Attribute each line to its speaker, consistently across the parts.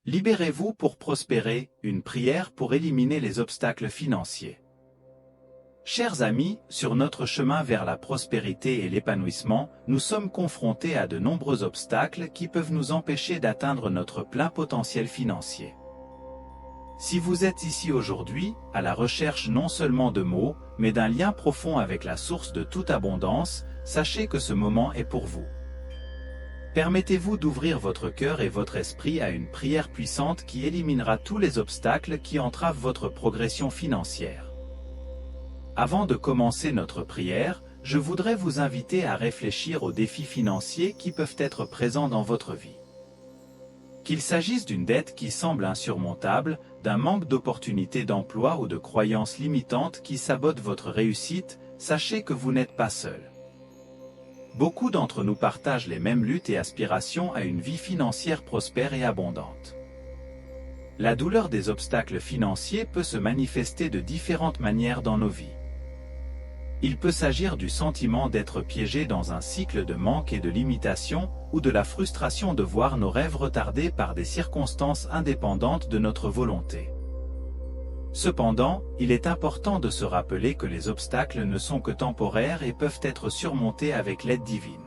Speaker 1: Libérez-vous pour prospérer, une prière pour éliminer les obstacles financiers. Chers amis, sur notre chemin vers la prospérité et l'épanouissement, nous sommes confrontés à de nombreux obstacles qui peuvent nous empêcher d'atteindre notre plein potentiel financier. Si vous êtes ici aujourd'hui, à la recherche non seulement de mots, mais d'un lien profond avec la source de toute abondance, sachez que ce moment est pour vous. Permettez-vous d'ouvrir votre cœur et votre esprit à une prière puissante qui éliminera tous les obstacles qui entravent votre progression financière. Avant de commencer notre prière, je voudrais vous inviter à réfléchir aux défis financiers qui peuvent être présents dans votre vie. Qu'il s'agisse d'une dette qui semble insurmontable, d'un manque d'opportunités d'emploi ou de croyances limitantes qui sabotent votre réussite, sachez que vous n'êtes pas seul. Beaucoup d'entre nous partagent les mêmes luttes et aspirations à une vie financière prospère et abondante. La douleur des obstacles financiers peut se manifester de différentes manières dans nos vies. Il peut s'agir du sentiment d'être piégé dans un cycle de manque et de limitation, ou de la frustration de voir nos rêves retardés par des circonstances indépendantes de notre volonté. Cependant, il est important de se rappeler que les obstacles ne sont que temporaires et peuvent être surmontés avec l'aide divine.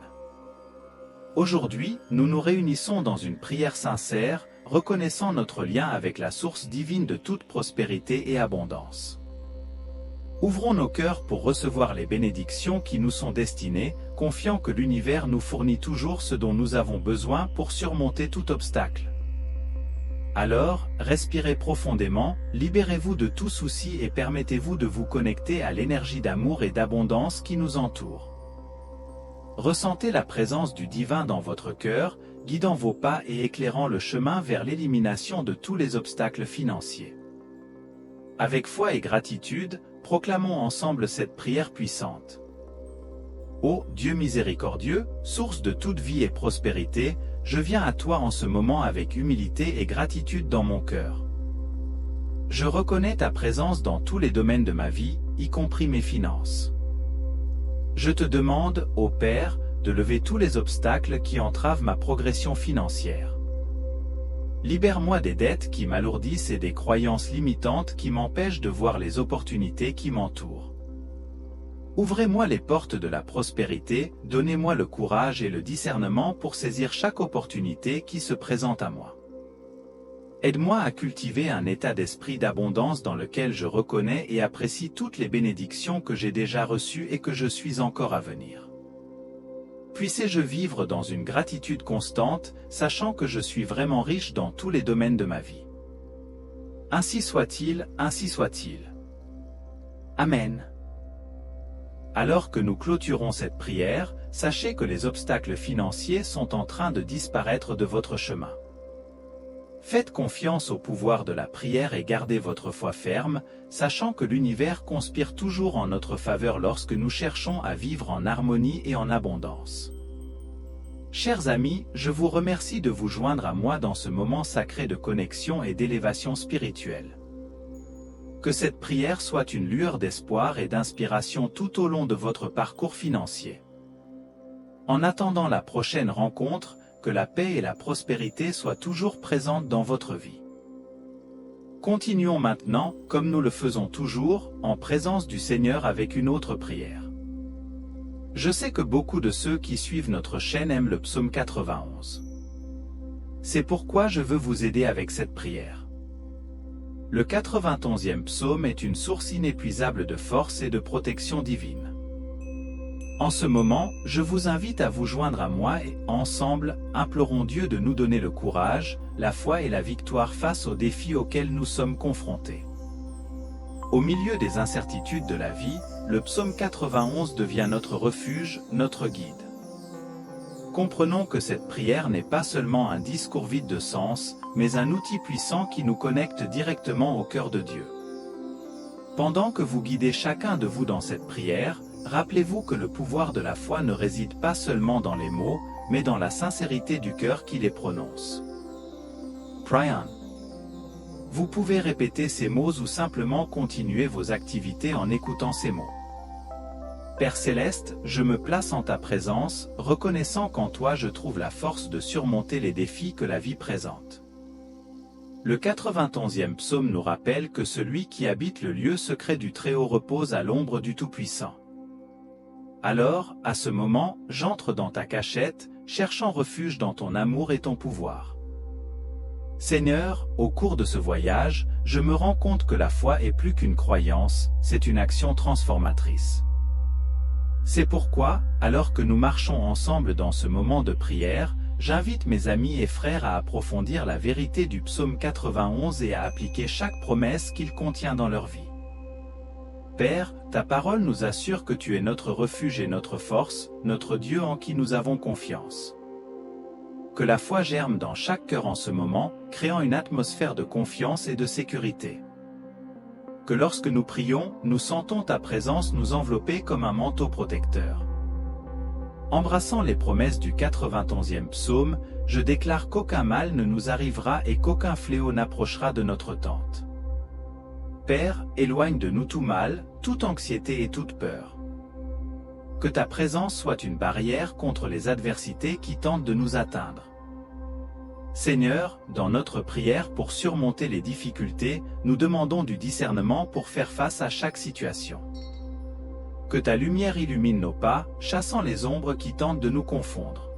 Speaker 1: Aujourd'hui, nous nous réunissons dans une prière sincère, reconnaissant notre lien avec la source divine de toute prospérité et abondance. Ouvrons nos cœurs pour recevoir les bénédictions qui nous sont destinées, confiant que l'univers nous fournit toujours ce dont nous avons besoin pour surmonter tout obstacle. Alors, respirez profondément, libérez-vous de tout souci et permettez-vous de vous connecter à l'énergie d'amour et d'abondance qui nous entoure. Ressentez la présence du divin dans votre cœur, guidant vos pas et éclairant le chemin vers l'élimination de tous les obstacles financiers. Avec foi et gratitude, proclamons ensemble cette prière puissante. Ô Dieu miséricordieux, source de toute vie et prospérité, je viens à toi en ce moment avec humilité et gratitude dans mon cœur. Je reconnais ta présence dans tous les domaines de ma vie, y compris mes finances. Je te demande, ô Père, de lever tous les obstacles qui entravent ma progression financière. Libère-moi des dettes qui m'alourdissent et des croyances limitantes qui m'empêchent de voir les opportunités qui m'entourent. Ouvrez-moi les portes de la prospérité, donnez-moi le courage et le discernement pour saisir chaque opportunité qui se présente à moi. Aide-moi à cultiver un état d'esprit d'abondance dans lequel je reconnais et apprécie toutes les bénédictions que j'ai déjà reçues et que je suis encore à venir. Puisse-je vivre dans une gratitude constante, sachant que je suis vraiment riche dans tous les domaines de ma vie. Ainsi soit-il, ainsi soit-il. Amen. Alors que nous clôturons cette prière, sachez que les obstacles financiers sont en train de disparaître de votre chemin. Faites confiance au pouvoir de la prière et gardez votre foi ferme, sachant que l'univers conspire toujours en notre faveur lorsque nous cherchons à vivre en harmonie et en abondance. Chers amis, je vous remercie de vous joindre à moi dans ce moment sacré de connexion et d'élévation spirituelle. Que cette prière soit une lueur d'espoir et d'inspiration tout au long de votre parcours financier. En attendant la prochaine rencontre, que la paix et la prospérité soient toujours présentes dans votre vie. Continuons maintenant, comme nous le faisons toujours, en présence du Seigneur avec une autre prière. Je sais que beaucoup de ceux qui suivent notre chaîne aiment le psaume 91. C'est pourquoi je veux vous aider avec cette prière. Le 91e psaume est une source inépuisable de force et de protection divine. En ce moment, je vous invite à vous joindre à moi et, ensemble, implorons Dieu de nous donner le courage, la foi et la victoire face aux défis auxquels nous sommes confrontés. Au milieu des incertitudes de la vie, le psaume 91 devient notre refuge, notre guide. Comprenons que cette prière n'est pas seulement un discours vide de sens, mais un outil puissant qui nous connecte directement au cœur de Dieu. Pendant que vous guidez chacun de vous dans cette prière, rappelez-vous que le pouvoir de la foi ne réside pas seulement dans les mots, mais dans la sincérité du cœur qui les prononce. Brian. Vous pouvez répéter ces mots ou simplement continuer vos activités en écoutant ces mots. Père Céleste, je me place en ta présence, reconnaissant qu'en toi je trouve la force de surmonter les défis que la vie présente. Le 91e psaume nous rappelle que celui qui habite le lieu secret du Très-Haut repose à l'ombre du Tout-Puissant. Alors, à ce moment, j'entre dans ta cachette, cherchant refuge dans ton amour et ton pouvoir. Seigneur, au cours de ce voyage, je me rends compte que la foi est plus qu'une croyance, c'est une action transformatrice. C'est pourquoi, alors que nous marchons ensemble dans ce moment de prière, j'invite mes amis et frères à approfondir la vérité du psaume 91 et à appliquer chaque promesse qu'il contient dans leur vie. Père, ta parole nous assure que tu es notre refuge et notre force, notre Dieu en qui nous avons confiance. Que la foi germe dans chaque cœur en ce moment, créant une atmosphère de confiance et de sécurité. Que lorsque nous prions, nous sentons ta présence nous envelopper comme un manteau protecteur. Embrassant les promesses du 91e psaume, je déclare qu'aucun mal ne nous arrivera et qu'aucun fléau n'approchera de notre tente. Père, éloigne de nous tout mal, toute anxiété et toute peur. Que ta présence soit une barrière contre les adversités qui tentent de nous atteindre. Seigneur, dans notre prière pour surmonter les difficultés, nous demandons du discernement pour faire face à chaque situation. Que ta lumière illumine nos pas, chassant les ombres qui tentent de nous confondre.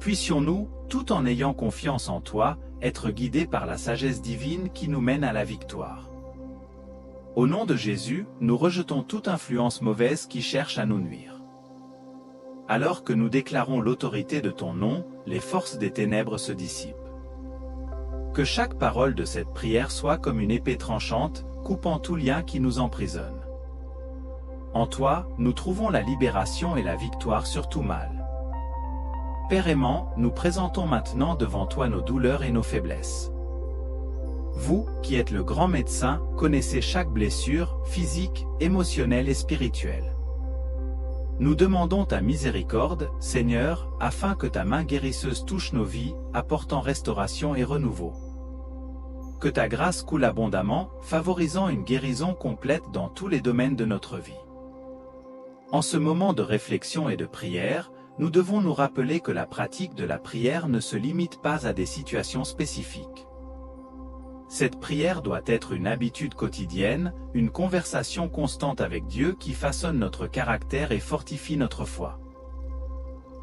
Speaker 1: Puissions-nous, tout en ayant confiance en toi, être guidés par la sagesse divine qui nous mène à la victoire. Au nom de Jésus, nous rejetons toute influence mauvaise qui cherche à nous nuire. Alors que nous déclarons l'autorité de ton nom, les forces des ténèbres se dissipent. Que chaque parole de cette prière soit comme une épée tranchante, coupant tout lien qui nous emprisonne. En toi, nous trouvons la libération et la victoire sur tout mal. Père aimant, nous présentons maintenant devant toi nos douleurs et nos faiblesses. Vous, qui êtes le grand médecin, connaissez chaque blessure, physique, émotionnelle et spirituelle. Nous demandons ta miséricorde, Seigneur, afin que ta main guérisseuse touche nos vies, apportant restauration et renouveau. Que ta grâce coule abondamment, favorisant une guérison complète dans tous les domaines de notre vie. En ce moment de réflexion et de prière, nous devons nous rappeler que la pratique de la prière ne se limite pas à des situations spécifiques. Cette prière doit être une habitude quotidienne, une conversation constante avec Dieu qui façonne notre caractère et fortifie notre foi.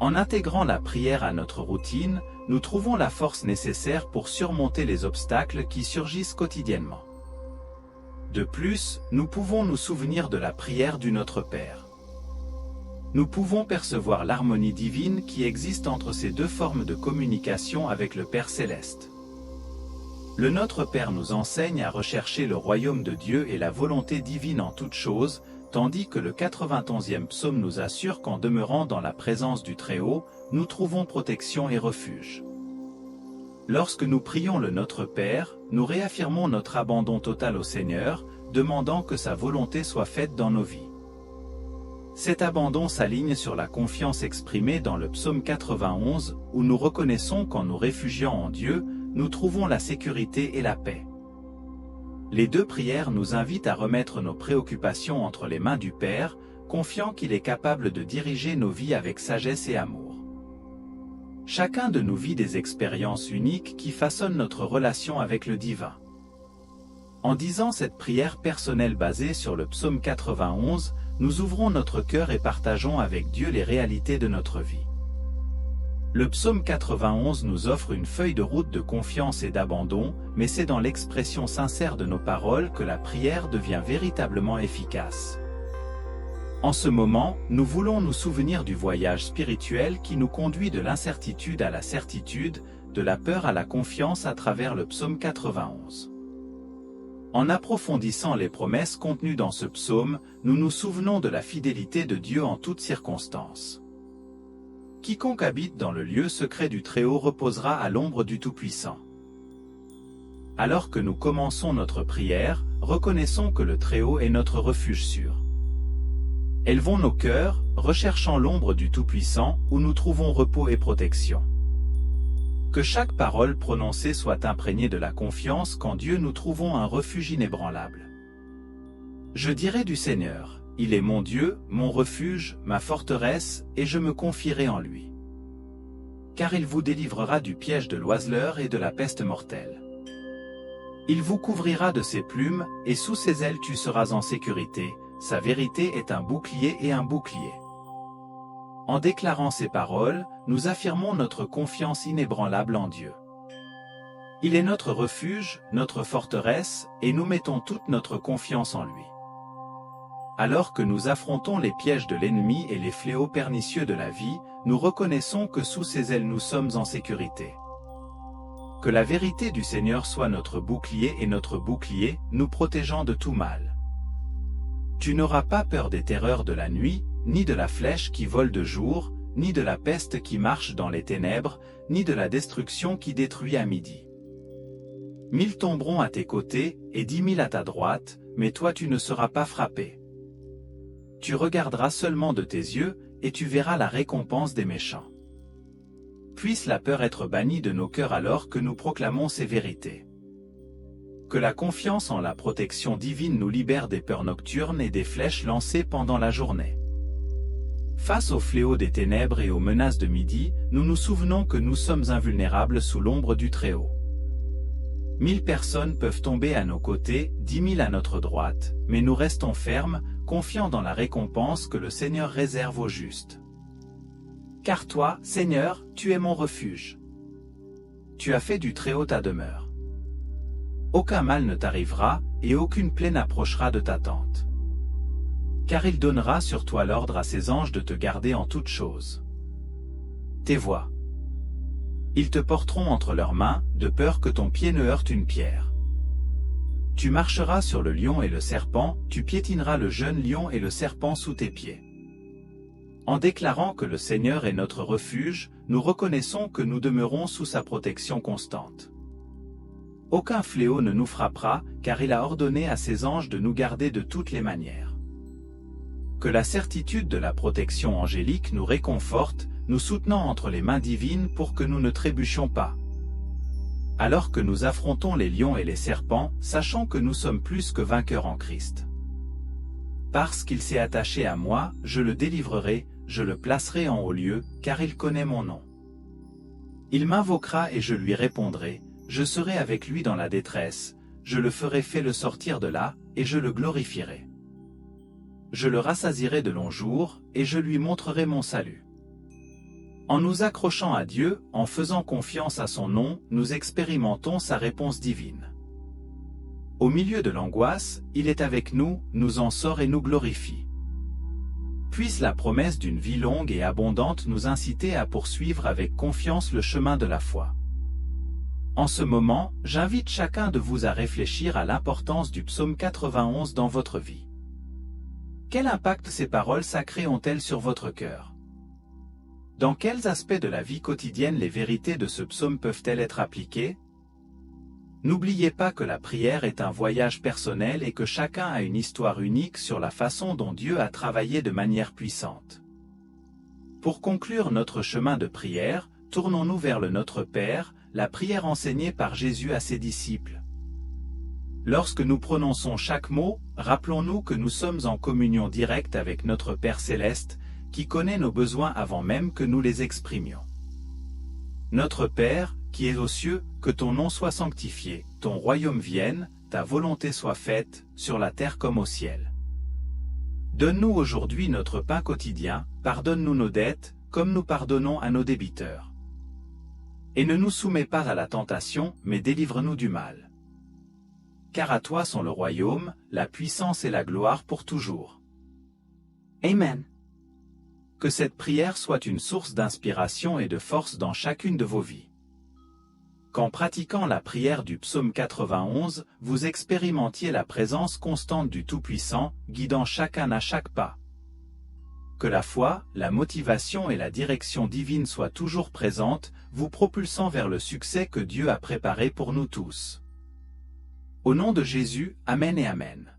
Speaker 1: En intégrant la prière à notre routine, nous trouvons la force nécessaire pour surmonter les obstacles qui surgissent quotidiennement. De plus, nous pouvons nous souvenir de la prière du Notre Père. Nous pouvons percevoir l'harmonie divine qui existe entre ces deux formes de communication avec le Père Céleste. Le Notre Père nous enseigne à rechercher le royaume de Dieu et la volonté divine en toutes choses, tandis que le 91e psaume nous assure qu'en demeurant dans la présence du Très-Haut, nous trouvons protection et refuge. Lorsque nous prions le Notre Père, nous réaffirmons notre abandon total au Seigneur, demandant que sa volonté soit faite dans nos vies. Cet abandon s'aligne sur la confiance exprimée dans le psaume 91, où nous reconnaissons qu'en nous réfugiant en Dieu, nous trouvons la sécurité et la paix. Les deux prières nous invitent à remettre nos préoccupations entre les mains du Père, confiant qu'il est capable de diriger nos vies avec sagesse et amour. Chacun de nous vit des expériences uniques qui façonnent notre relation avec le divin. En disant cette prière personnelle basée sur le psaume 91, nous ouvrons notre cœur et partageons avec Dieu les réalités de notre vie. Le psaume 91 nous offre une feuille de route de confiance et d'abandon, mais c'est dans l'expression sincère de nos paroles que la prière devient véritablement efficace. En ce moment, nous voulons nous souvenir du voyage spirituel qui nous conduit de l'incertitude à la certitude, de la peur à la confiance à travers le psaume 91. En approfondissant les promesses contenues dans ce psaume, nous nous souvenons de la fidélité de Dieu en toutes circonstances. Quiconque habite dans le lieu secret du Très-Haut reposera à l'ombre du Tout-Puissant. Alors que nous commençons notre prière, reconnaissons que le Très-Haut est notre refuge sûr. Élevons nos cœurs, recherchant l'ombre du Tout-Puissant, où nous trouvons repos et protection. Que chaque parole prononcée soit imprégnée de la confiance qu'en Dieu nous trouvons un refuge inébranlable. Je dirai du Seigneur, il est mon Dieu, mon refuge, ma forteresse, et je me confierai en lui. Car il vous délivrera du piège de l'oiseleur et de la peste mortelle. Il vous couvrira de ses plumes, et sous ses ailes tu seras en sécurité, sa vérité est un bouclier et un bouclier. En déclarant ces paroles, nous affirmons notre confiance inébranlable en Dieu. Il est notre refuge, notre forteresse, et nous mettons toute notre confiance en lui. Alors que nous affrontons les pièges de l'ennemi et les fléaux pernicieux de la vie, nous reconnaissons que sous ses ailes nous sommes en sécurité. Que la vérité du Seigneur soit notre bouclier et notre bouclier, nous protégeant de tout mal. Tu n'auras pas peur des terreurs de la nuit, ni de la flèche qui vole de jour, ni de la peste qui marche dans les ténèbres, ni de la destruction qui détruit à midi. 1000 tomberont à tes côtés, et 10 000 à ta droite, mais toi tu ne seras pas frappé. Tu regarderas seulement de tes yeux, et tu verras la récompense des méchants. Puisse la peur être bannie de nos cœurs alors que nous proclamons ces vérités. Que la confiance en la protection divine nous libère des peurs nocturnes et des flèches lancées pendant la journée. Face aux fléaux des ténèbres et aux menaces de midi, nous nous souvenons que nous sommes invulnérables sous l'ombre du Très-Haut. 1000 personnes peuvent tomber à nos côtés, 10 000 à notre droite, mais nous restons fermes, confiants dans la récompense que le Seigneur réserve aux justes. Car toi, Seigneur, tu es mon refuge. Tu as fait du Très-Haut ta demeure. Aucun mal ne t'arrivera, et aucune plaie n'approchera de ta tente. Car il donnera sur toi l'ordre à ses anges de te garder en toutes choses. Tes voix. Ils te porteront entre leurs mains, de peur que ton pied ne heurte une pierre. Tu marcheras sur le lion et le serpent, tu piétineras le jeune lion et le serpent sous tes pieds. En déclarant que le Seigneur est notre refuge, nous reconnaissons que nous demeurons sous sa protection constante. Aucun fléau ne nous frappera, car il a ordonné à ses anges de nous garder de toutes les manières. Que la certitude de la protection angélique nous réconforte, nous soutenant entre les mains divines pour que nous ne trébuchions pas. Alors que nous affrontons les lions et les serpents, sachons que nous sommes plus que vainqueurs en Christ. Parce qu'il s'est attaché à moi, je le délivrerai, je le placerai en haut lieu, car il connaît mon nom. Il m'invoquera et je lui répondrai, je serai avec lui dans la détresse, je le ferai le sortir de là, et je le glorifierai. Je le rassasierai de longs jours, et je lui montrerai mon salut. En nous accrochant à Dieu, en faisant confiance à son nom, nous expérimentons sa réponse divine. Au milieu de l'angoisse, il est avec nous, nous en sort et nous glorifie. Puisse la promesse d'une vie longue et abondante nous inciter à poursuivre avec confiance le chemin de la foi. En ce moment, j'invite chacun de vous à réfléchir à l'importance du psaume 91 dans votre vie. Quel impact ces paroles sacrées ont-elles sur votre cœur? Dans quels aspects de la vie quotidienne les vérités de ce psaume peuvent-elles être appliquées? N'oubliez pas que la prière est un voyage personnel et que chacun a une histoire unique sur la façon dont Dieu a travaillé de manière puissante. Pour conclure notre chemin de prière, tournons-nous vers le Notre Père, la prière enseignée par Jésus à ses disciples. Lorsque nous prononçons chaque mot, rappelons-nous que nous sommes en communion directe avec notre Père Céleste, qui connaît nos besoins avant même que nous les exprimions. Notre Père, qui es aux cieux, que ton nom soit sanctifié, ton royaume vienne, ta volonté soit faite, sur la terre comme au ciel. Donne-nous aujourd'hui notre pain quotidien, pardonne-nous nos dettes, comme nous pardonnons à nos débiteurs. Et ne nous soumets pas à la tentation, mais délivre-nous du mal. Car à toi sont le royaume, la puissance et la gloire pour toujours. Amen. Que cette prière soit une source d'inspiration et de force dans chacune de vos vies. Qu'en pratiquant la prière du psaume 91, vous expérimentiez la présence constante du Tout-Puissant, guidant chacun à chaque pas. Que la foi, la motivation et la direction divine soient toujours présentes, vous propulsant vers le succès que Dieu a préparé pour nous tous. Au nom de Jésus, Amen et Amen.